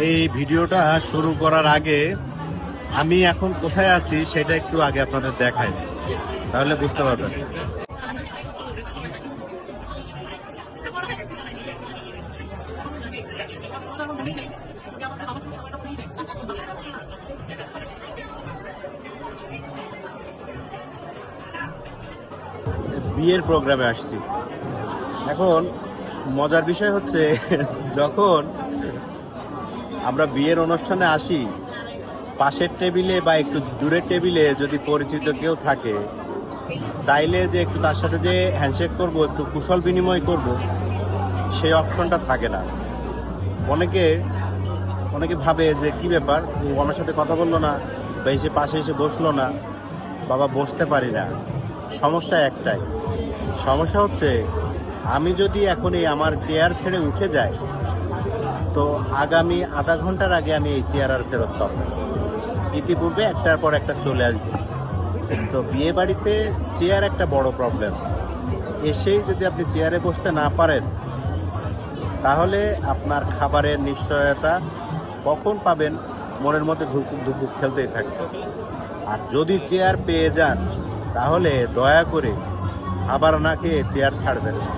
এই ভিডিওটা শুরু করার আগে আমি এখন কোথায় আছি সেটা একটু আগে আপনাদের দেখাই, তাহলে বুঝতে পারবেন। বিয়ের প্রোগ্রামে আসছি। এখন মজার বিষয় হচ্ছে যখন আমরা বিয়ের অনুষ্ঠানে আসি, পাশের টেবিলে বা একটু দূরের টেবিলে যদি পরিচিত কেউ থাকে, চাইলে যে একটু তার সাথে যে হ্যান্ডশেক করব, একটু কুশল বিনিময় করব, সেই অপশনটা থাকে না। অনেকে অনেকে ভাবে যে কি ব্যাপার, ও আমার সাথে কথা বললো না বা এসে পাশে এসে বসলো না, বাবা বসতে পারি না। সমস্যা একটাই, সমস্যা হচ্ছে আমি যদি এখনই আমার চেয়ার ছেড়ে উঠে যাই, তো আগামী আধা ঘন্টার আগে আমি এই চেয়ার আর ফেরত পাবো না। ইতিপূর্বে একটার পর একটা চলে আসবে। তো বিয়ে বাড়িতে চেয়ার একটা বড় প্রবলেম। এসেই যদি আপনি চেয়ারে বসতে না পারেন, তাহলে আপনার খাবারের নিশ্চয়তা কখন পাবেন মনের মধ্যে ধুকপুক ধুকপুক খেলতেই থাকবে। আর যদি চেয়ার পেয়ে যান, তাহলে দয়া করে খাবার না খেয়ে চেয়ার ছাড়বেন না।